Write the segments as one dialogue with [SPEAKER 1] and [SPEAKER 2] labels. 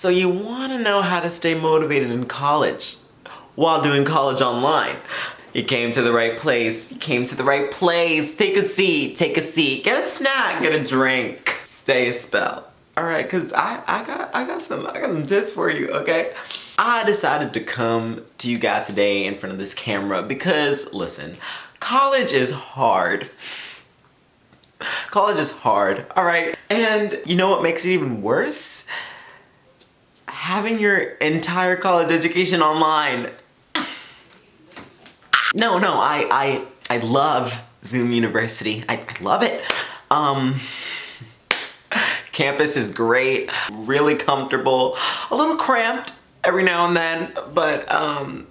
[SPEAKER 1] So you want to know how to stay motivated in college while doing college online. You came to the right place. You came to the right place. Take a seat. Take a seat. Get a snack. Get a drink. Stay a spell. All right, cause I got some tips for you. Okay. I decided to come to you guys today in front of this camera because listen, college is hard. College is hard. All right, and you know what makes it even worse? Having your entire college education online. No, I love Zoom University. I love it. Campus is great, really comfortable, a little cramped every now and then, but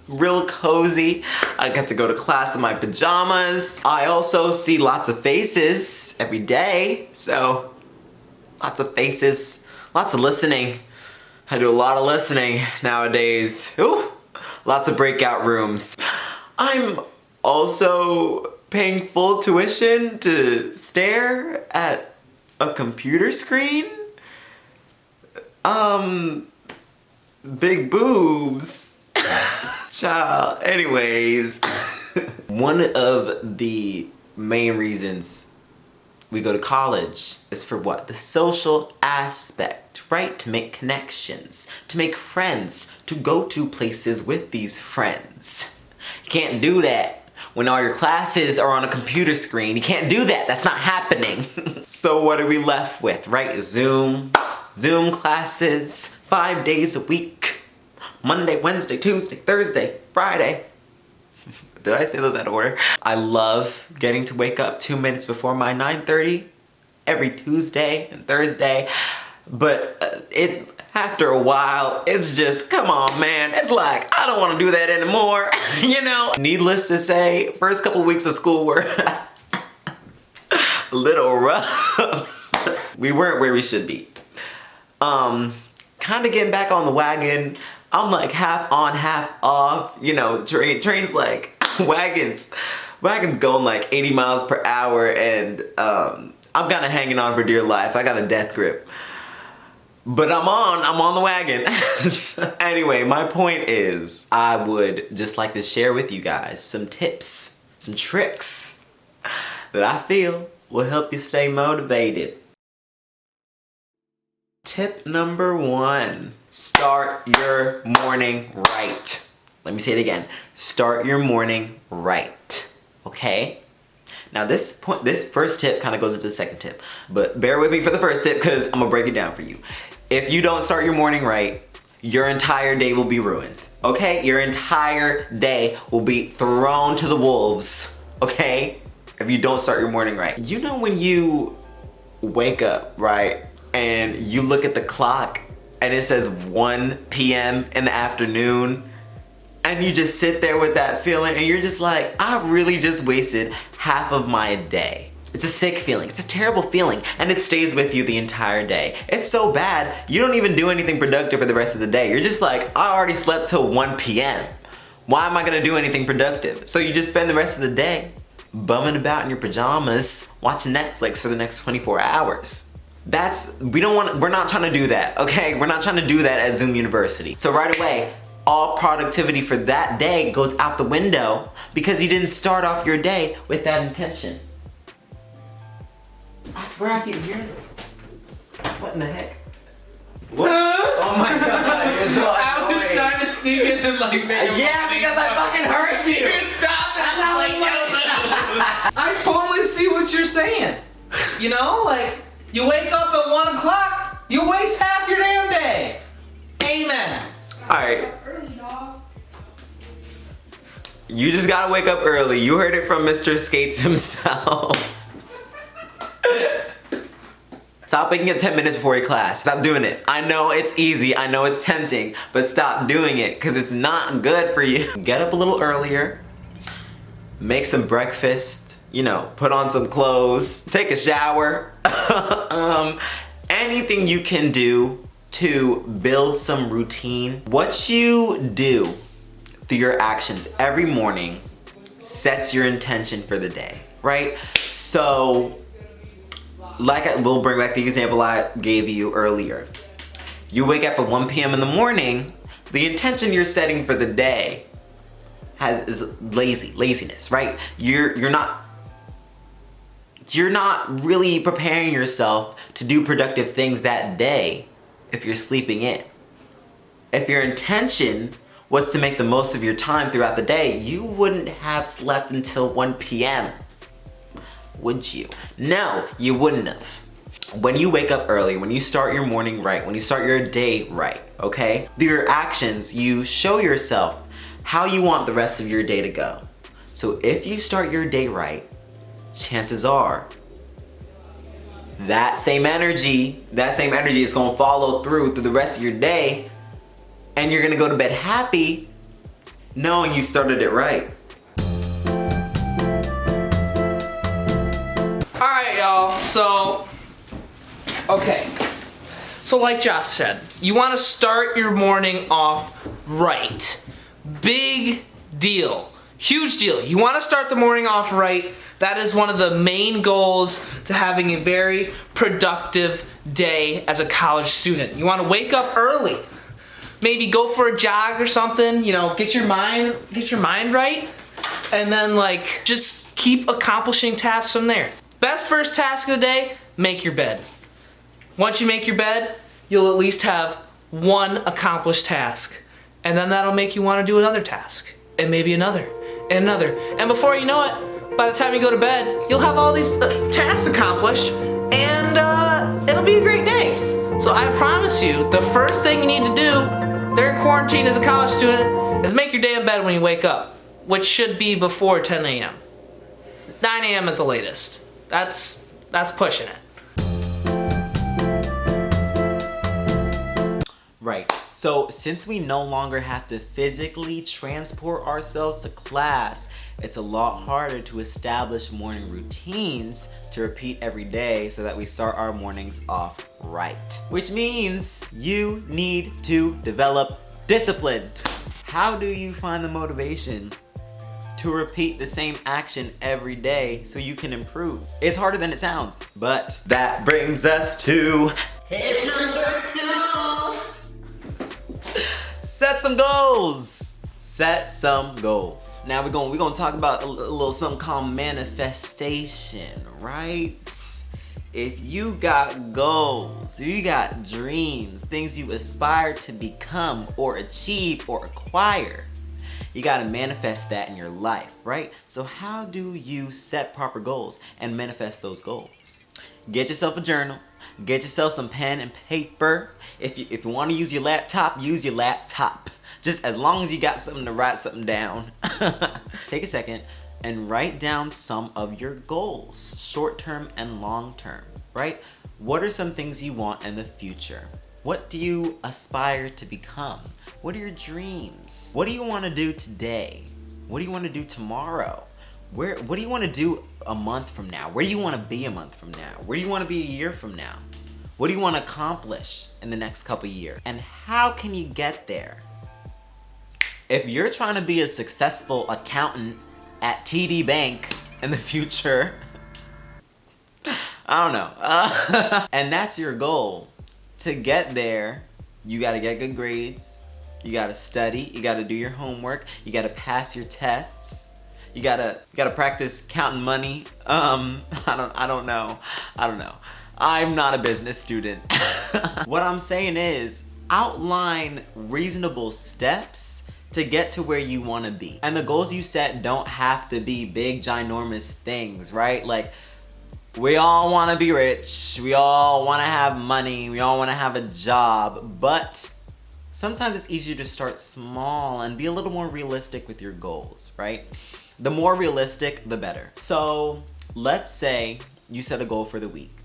[SPEAKER 1] real cozy. I get to go to class in my pajamas. I also see lots of faces every day, so lots of faces, lots of listening. I do a lot of listening nowadays. Ooh, lots of breakout rooms. I'm also paying full tuition to stare at a computer screen. Big boobs. Child. Anyways, one of the main reasons we go to college is for what? The social aspect, right? To make connections, to make friends, to go to places with these friends. You can't do that when all your classes are on a computer screen. You can't do that. That's not happening. So what are we left with, right? Zoom classes, 5 days a week. Monday, Wednesday, Tuesday, Thursday, Friday. Did I say those out of order? I love getting to wake up 2 minutes before my 9:30 every Tuesday and Thursday. But after a while, it's just, come on, man. It's like, I don't want to do that anymore, you know? Needless to say, first couple weeks of school were a little rough. We weren't where we should be. Kind of getting back on the wagon. I'm like half on, half off. You know, trains like wagons going like 80 miles per hour, and I'm kind of hanging on for dear life. I got a death grip. But I'm on the wagon. Anyway, my point is, I would just like to share with you guys some tips, some tricks that I feel will help you stay motivated. Tip number 1, start your morning right. Let me say it again. Start your morning right, okay? Now this first tip kind of goes into the second tip, but bear with me for the first tip because I'm gonna break it down for you. If you don't start your morning right, your entire day will be ruined, okay? Your entire day will be thrown to the wolves, okay? If you don't start your morning right. You know when you wake up, right, and you look at the clock and it says 1 p.m. in the afternoon, and you just sit there with that feeling and you're just like, I really just wasted half of my day. It's a sick feeling. It's a terrible feeling, and it stays with you the entire day. It's so bad, you don't even do anything productive for the rest of the day. You're just like, I already slept till 1 p.m. Why am I gonna do anything productive? So you just spend the rest of the day bumming about in your pajamas, watching Netflix for the next 24 hours. We're not trying to do that, okay? We're not trying to do that at Zoom University. So right away, all productivity for that day goes out the window because you didn't start off your day with that intention. I swear I keep hearing this. What in the heck? What? Oh my god, you're so annoying.
[SPEAKER 2] I was trying to sneak in and like make
[SPEAKER 1] yeah, because I fucking heard you.
[SPEAKER 2] You stopped and I was like, I totally see what you're saying. You know, like, you wake up at 1 o'clock, you waste half your damn day. Amen.
[SPEAKER 1] Alright. You just gotta wake up early. You heard it from Mr. Skates himself. Stop waking up 10 minutes before your class. Stop doing it. I know it's easy, I know it's tempting, but stop doing it because it's not good for you. Get up a little earlier, make some breakfast, you know, put on some clothes, take a shower. Anything you can do to build some routine. What you do through your actions every morning sets your intention for the day, right? So, we'll bring back the example I gave you earlier. You wake up at 1 p.m. in the morning, the intention you're setting for the day is laziness, right? You're not really preparing yourself to do productive things that day if you're sleeping in. If your intention was to make the most of your time throughout the day, you wouldn't have slept until 1 p.m. Would you? No, you wouldn't have. When you wake up early, when you start your morning right, when you start your day right, okay? Through your actions, you show yourself how you want the rest of your day to go. So if you start your day right, chances are that same energy is gonna follow through the rest of your day, and you're gonna go to bed happy knowing you started it right.
[SPEAKER 2] Alright, y'all, so like Josh said, you want to start your morning off right. Big deal. Huge deal. You want to start the morning off right. That is one of the main goals to having a very productive day as a college student. You want to wake up early. Maybe go for a jog or something, you know, get your mind right, and then like just keep accomplishing tasks from there. Best first task of the day, make your bed. Once you make your bed, you'll at least have one accomplished task. And then that'll make you want to do another task. And maybe another. And another. And before you know it, by the time you go to bed, you'll have all these tasks accomplished. And it'll be a great day. So I promise you, the first thing you need to do during quarantine as a college student is make your day in bed when you wake up. Which should be before 10 a.m. 9 a.m. at the latest. That's pushing it.
[SPEAKER 1] Right, so since we no longer have to physically transport ourselves to class, it's a lot harder to establish morning routines to repeat every day so that we start our mornings off right. Which means you need to develop discipline. How do you find the motivation to repeat the same action every day so you can improve? It's harder than it sounds, but that brings us to tip number 2. Set some goals. Set some goals. Now we're gonna talk about a little something called manifestation, right? If you got goals, if you got dreams, things you aspire to become or achieve or acquire, you gotta manifest that in your life, right? So how do you set proper goals and manifest those goals? Get yourself a journal. Get yourself some pen and paper. If you want to use your laptop, use your laptop. Just as long as you got something to write something down. Take a second and write down some of your goals, short-term and long-term, right? What are some things you want in the future? What do you aspire to become? What are your dreams? What do you want to do today? What do you want to do tomorrow? What do you want to do a month from now? Where do you want to be a month from now? Where do you want to be a year from now? What do you want to accomplish in the next couple years? And how can you get there? If you're trying to be a successful accountant at TD Bank in the future, I don't know. And that's your goal. To get there, you got to get good grades. You got to study. You got to do your homework. You got to pass your tests. You gotta practice counting money. I don't know. I'm not a business student. What I'm saying is, outline reasonable steps to get to where you want to be. And the goals you set don't have to be big, ginormous things, right? Like, we all want to be rich. We all want to have money. We all want to have a job. But sometimes it's easier to start small and be a little more realistic with your goals, right? The more realistic, the better. So let's say you set a goal for the week.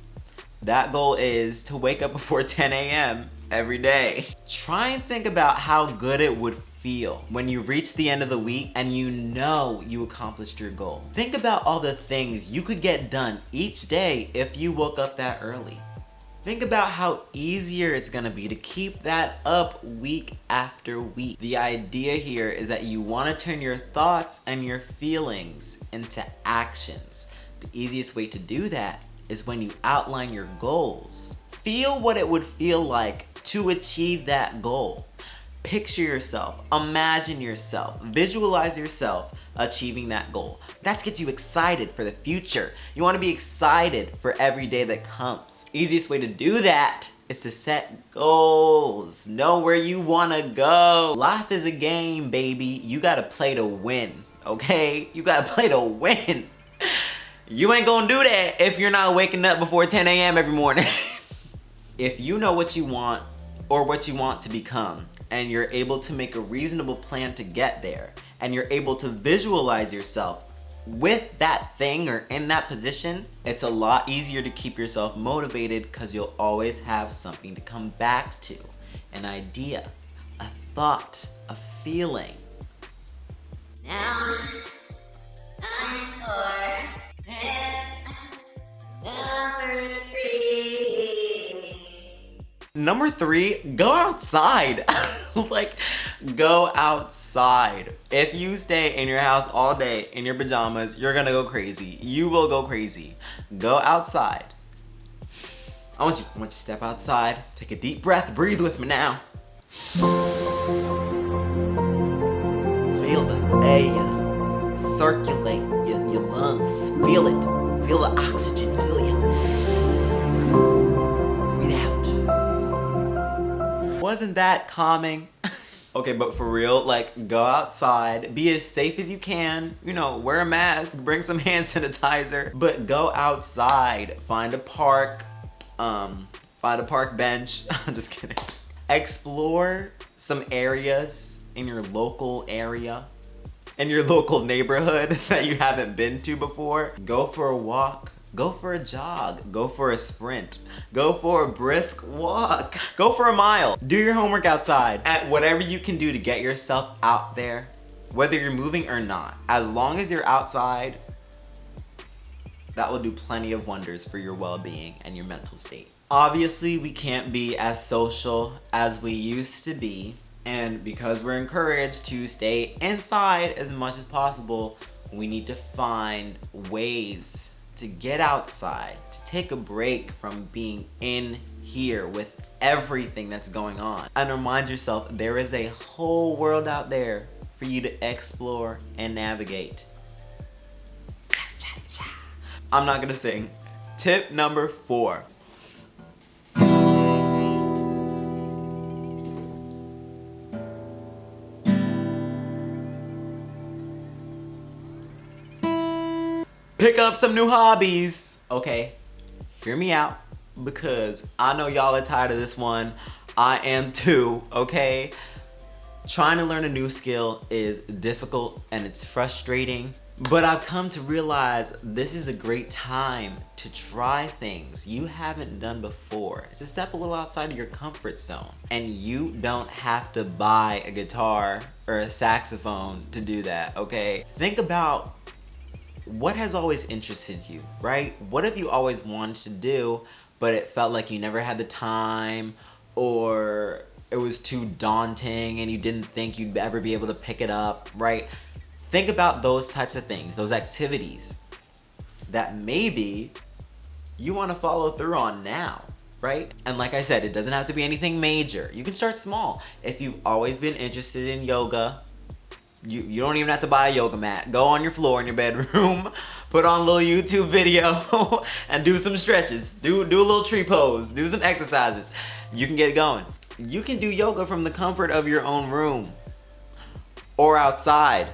[SPEAKER 1] That goal is to wake up before 10 a.m. every day. Try and think about how good it would feel when you reach the end of the week and you know you accomplished your goal. Think about all the things you could get done each day if you woke up that early. Think about how easier it's gonna be to keep that up week after week. The idea here is that you wanna turn your thoughts and your feelings into actions. The easiest way to do that is when you outline your goals. Feel what it would feel like to achieve that goal. Picture yourself, imagine yourself, visualize yourself achieving that goal. That gets you excited for the future. You want to be excited for every day that comes. Easiest way to do that is to set goals. Know where you want to go. Life is a game, baby. You got to play to win, okay? You got to play to win. You ain't gonna do that if you're not waking up before 10 a.m. every morning. If you know what you want or what you want to become, and you're able to make a reasonable plan to get there, and you're able to visualize yourself with that thing or in that position, it's a lot easier to keep yourself motivated because you'll always have something to come back to. An idea, a thought, a feeling. Now, time for number three, go outside. Like, go outside. If you stay in your house all day in your pajamas, you're gonna go crazy. You will go crazy. Go outside. I want you to step outside, take a deep breath, breathe with me now. Feel the air circulate your lungs. Feel it. Feel the oxygen fill you. Wasn't that calming? Okay, but for real, like, go outside, be as safe as you can, you know, wear a mask, bring some hand sanitizer, but go outside, find a park bench. I'm just kidding. Explore some areas in your local area, in your local neighborhood that you haven't been to before. Go for a walk. Go for a jog, go for a sprint, go for a brisk walk, go for a mile. Do your homework outside. At whatever you can do to get yourself out there, whether you're moving or not. As long as you're outside, that will do plenty of wonders for your well-being and your mental state. Obviously, we can't be as social as we used to be, and because we're encouraged to stay inside as much as possible, we need to find ways to get outside, to take a break from being in here with everything that's going on. And remind yourself there is a whole world out there for you to explore and navigate. I'm not gonna sing. Tip number 4. Pick up some new hobbies. Okay, hear me out, because I know y'all are tired of this one. I am too, okay? Trying to learn a new skill is difficult and it's frustrating, but I've come to realize this is a great time to try things you haven't done before. To step a little outside of your comfort zone. And you don't have to buy a guitar or a saxophone to do that, okay? Think about what has always interested you, right? What have you always wanted to do, but it felt like you never had the time, or it was too daunting and you didn't think you'd ever be able to pick it up, right? Think about those types of things, those activities that maybe you want to follow through on now, right? And like I said, it doesn't have to be anything major. You can start small. If you've always been interested in yoga, you don't even have to buy a yoga mat. Go on your floor in your bedroom, put on a little YouTube video, and do some stretches. Do a little tree pose, do some exercises. You can get going. You can do yoga from the comfort of your own room or outside.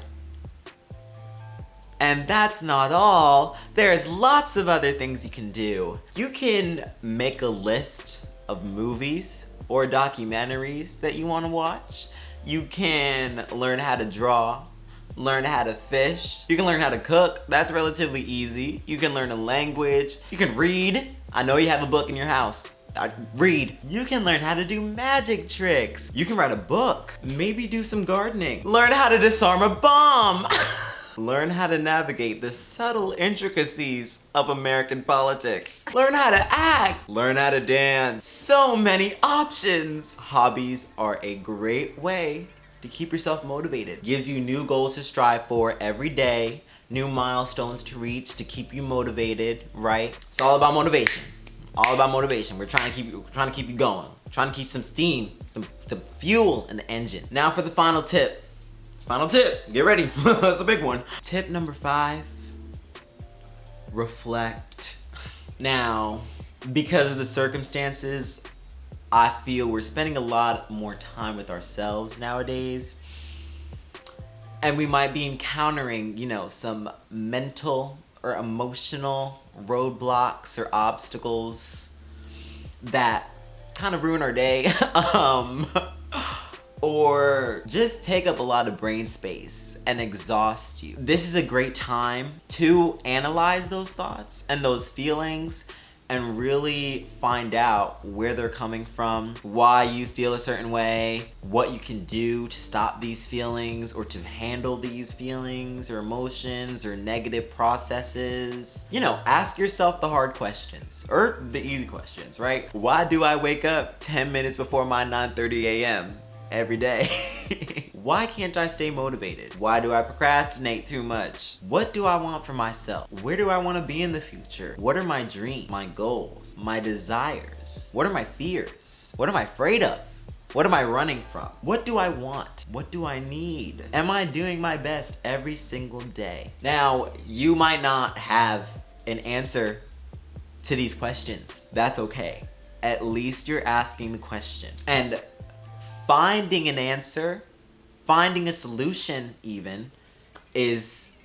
[SPEAKER 1] And that's not all. There's lots of other things you can do. You can make a list of movies or documentaries that you want to watch. You can learn how to draw, learn how to fish. You can learn how to cook. That's relatively easy. You can learn a language. You can read. I know you have a book in your house. Read. You can learn how to do magic tricks. You can write a book. Maybe do some gardening. Learn how to disarm a bomb. Learn how to navigate the subtle intricacies of American politics. Learn how to act. Learn how to dance. So many options. Hobbies are a great way to keep yourself motivated. Gives you new goals to strive for every day, new milestones to reach to keep you motivated, right? It's all about motivation. All about motivation. We're trying to keep you going. trying to keep some steam, some fuel in the engine. Now for the final tip. Final tip, get ready. That's a big one. Tip number 5, reflect. Now, because of the circumstances, I feel we're spending a lot more time with ourselves nowadays. And we might be encountering, some mental or emotional roadblocks or obstacles that kind of ruin our day. Or just take up a lot of brain space and exhaust you. This is a great time to analyze those thoughts and those feelings and really find out where they're coming from, why you feel a certain way, what you can do to stop these feelings or to handle these feelings or emotions or negative processes. Ask yourself the hard questions or the easy questions, right? Why do I wake up 10 minutes before my 9:30 a.m. every day? Why can't I stay motivated? Why do I procrastinate too much? What do I want for myself? Where do I want to be in the future? What are my dreams, my goals, my desires? What are my fears? What am I afraid of? What am I running from? What do I want? What do I need? Am I doing my best every single day? Now, you might not have an answer to these questions. That's okay. At least you're asking the question. And finding an answer, finding a solution even, is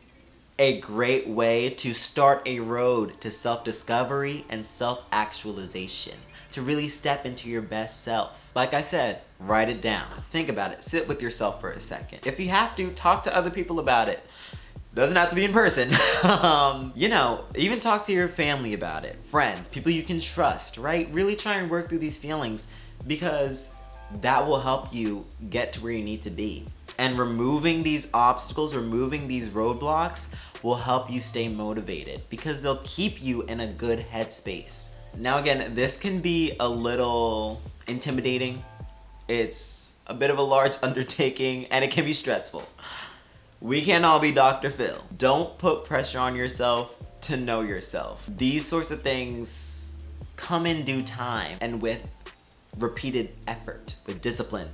[SPEAKER 1] a great way to start a road to self-discovery and self-actualization, to really step into your best self. Like I said, write it down. Think about it. Sit with yourself for a second. If you have to, talk to other people about it. Doesn't have to be in person. Even talk to your family about it. Friends, people you can trust, right? Really try and work through these feelings, because that will help you get to where you need to be. And removing these obstacles, removing these roadblocks will help you stay motivated, because they'll keep you in a good headspace. Now again, this can be a little intimidating. It's a bit of a large undertaking and it can be stressful. We can't all be Dr. Phil. Don't put pressure on yourself to know yourself. These sorts of things come in due time and with repeated effort, with discipline.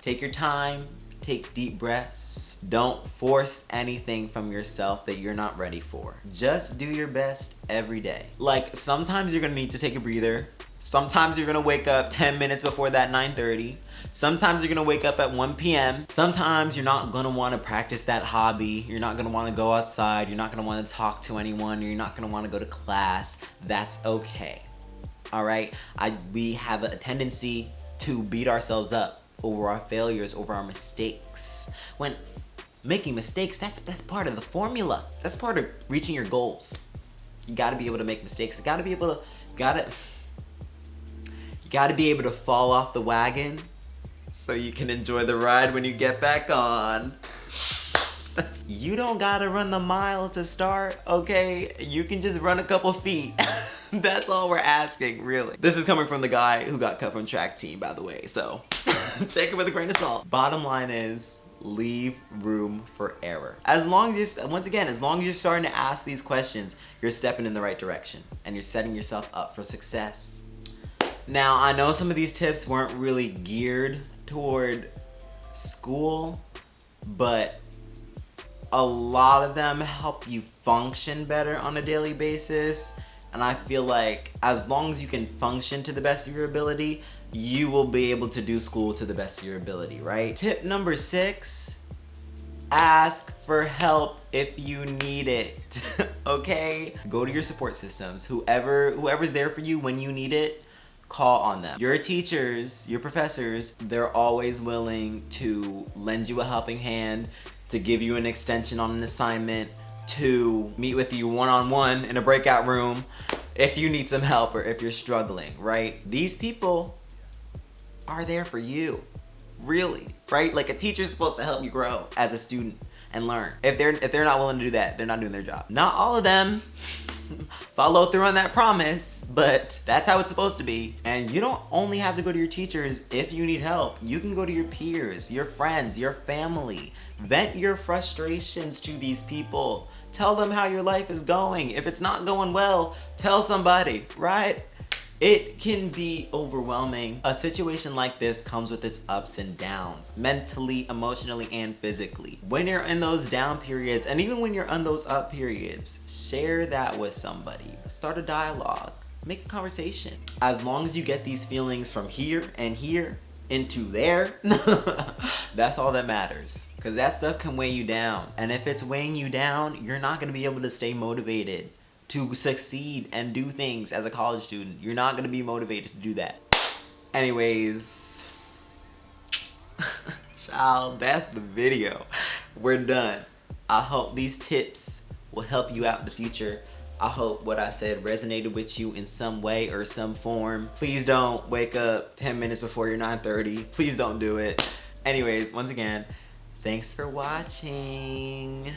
[SPEAKER 1] Take your time, take deep breaths. Don't force anything from yourself that you're not ready for. Just do your best every day. Like, sometimes you're gonna need to take a breather. Sometimes you're gonna wake up 10 minutes before that 9:30. Sometimes you're gonna wake up at 1 p.m. Sometimes you're not gonna wanna practice that hobby. You're not gonna wanna go outside. You're not gonna wanna talk to anyone. You're not gonna wanna go to class. That's okay. All right? We have a tendency to beat ourselves up over our failures, over our mistakes. When making mistakes, that's part of the formula. That's part of reaching your goals. You gotta be able to make mistakes. You gotta be able to fall off the wagon so you can enjoy the ride when you get back on. You don't gotta run the mile to start, okay? You can just run a couple feet. That's all we're asking, really. This is coming from the guy who got cut from track team, by the way, so take it with a grain of salt. Bottom line is, leave room for error. As long as you're starting to ask these questions, you're stepping in the right direction and you're setting yourself up for success. Now, I know some of these tips weren't really geared toward school, but a lot of them help you function better on a daily basis. And I feel like as long as you can function to the best of your ability, you will be able to do school to the best of your ability, right? Tip number 6, ask for help if you need it, okay? Go to your support systems. Whoever's there for you when you need it, call on them. Your teachers, your professors, they're always willing to lend you a helping hand, to give you an extension on an assignment, to meet with you one-on-one in a breakout room if you need some help or if you're struggling, right? These people are there for you, really, right? Like, a teacher's supposed to help you grow as a student and learn. If they're not willing to do that, they're not doing their job. Not all of them follow through on that promise, but that's how it's supposed to be. And you don't only have to go to your teachers if you need help. You can go to your peers, your friends, your family. Vent your frustrations to these people. Tell them how your life is going. If it's not going well, tell somebody, right? It can be overwhelming. A situation like this comes with its ups and downs, mentally, emotionally, and physically. When you're in those down periods, and even when you're on those up periods, share that with somebody. Start a dialogue. Make a conversation. As long as you get these feelings from here and here into there, that's all that matters. Because that stuff can weigh you down. And if it's weighing you down, you're not going to be able to stay motivated to succeed and do things as a college student. You're not going to be motivated to do that. Anyways, child, that's the video. We're done. I hope these tips will help you out in the future. I hope what I said resonated with you in some way or some form. Please don't wake up 10 minutes before your 9:30. Please don't do it. Anyways, once again, thanks for watching.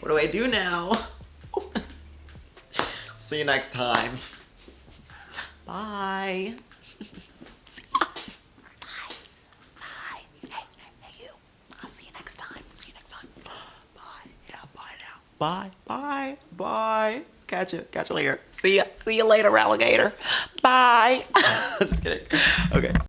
[SPEAKER 1] What do I do now? See you next time. Bye. Bye. Hey you. I'll see you next time. See you next time. Bye. Yeah, bye now. Bye. Bye. Bye. Catch you later. See you later, alligator. Bye. Just kidding. Okay.